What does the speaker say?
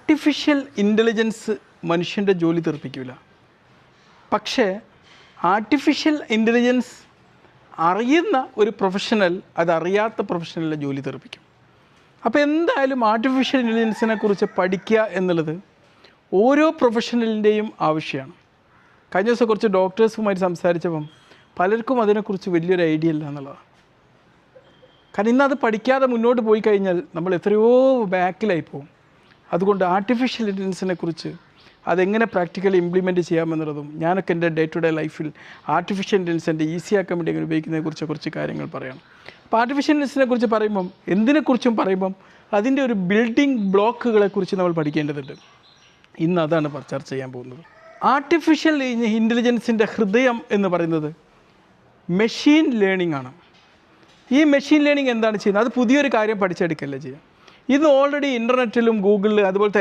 Artificial intelligence മനുഷ്യൻ്റെ ജോലി തീർപ്പിക്കില്ല. പക്ഷേ ആർട്ടിഫിഷ്യൽ ഇൻ്റലിജൻസ് അറിയുന്ന ഒരു പ്രൊഫഷണൽ അതറിയാത്ത പ്രൊഫഷണലിലെ ജോലി തീർപ്പിക്കും. അപ്പോൾ എന്തായാലും ആർട്ടിഫിഷ്യൽ ഇൻ്റലിജൻസിനെ കുറിച്ച് പഠിക്കുക എന്നുള്ളത് ഓരോ പ്രൊഫഷണലിൻ്റെയും ആവശ്യമാണ്. കഴിഞ്ഞ ദിവസം കുറച്ച് ഡോക്ടേഴ്സുമായിട്ട് സംസാരിച്ചപ്പം പലർക്കും അതിനെക്കുറിച്ച് വലിയൊരു ഐഡിയ ഇല്ല എന്നുള്ളതാണ്. കാരണം ഇന്നത് പഠിക്കാതെ മുന്നോട്ട് പോയി കഴിഞ്ഞാൽ നമ്മൾ എത്രയോ ബാക്കിലായി പോകും. അതുകൊണ്ട് ആർട്ടിഫിഷ്യൽ ഇൻ്റലിജൻസിനെ കുറിച്ച് അതെങ്ങനെ പ്രാക്ടിക്കലി ഇംപ്ലിമെൻറ്റ് ചെയ്യാമെന്നുള്ളതും ഞാനൊക്കെ എൻ്റെ ഡേ ടു ഡേ ലൈഫിൽ ആർട്ടിഫിഷ്യൽ ഇൻ്റലിജൻസിൻ്റെ ഈസിയാക്കാൻ വേണ്ടി എങ്ങനെ ഉപയോഗിക്കുന്നതിനെക്കുറിച്ച് കുറച്ച് കാര്യങ്ങൾ പറയണം. അപ്പോൾ ആർട്ടിഫിഷ്യൽ ഇൻ്റലിജൻസിനെ കുറിച്ച് പറയുമ്പം എന്തിനെക്കുറിച്ചും പറയുമ്പം അതിൻ്റെ ഒരു ബിൽഡിംഗ് ബ്ലോക്കുകളെക്കുറിച്ച് നമ്മൾ പഠിക്കേണ്ടതുണ്ട്. ഇന്ന് അതാണ് ചർച്ച ചെയ്യാൻ പോകുന്നത്. ആർട്ടിഫിഷ്യൽ ഇൻ്റലിജൻസിൻ്റെ ഹൃദയം എന്ന് പറയുന്നത് മെഷീൻ ലേണിംഗ് ആണ്. ഈ മെഷീൻ ലേണിംഗ് എന്താണ് ചെയ്യുന്നത്? അത് പുതിയൊരു കാര്യം പഠിച്ചെടുക്കല്ല ചെയ്യുക. ഇത് ഓൾറെഡി ഇൻ്റർനെറ്റിലും ഗൂഗിളിലും അതുപോലത്തെ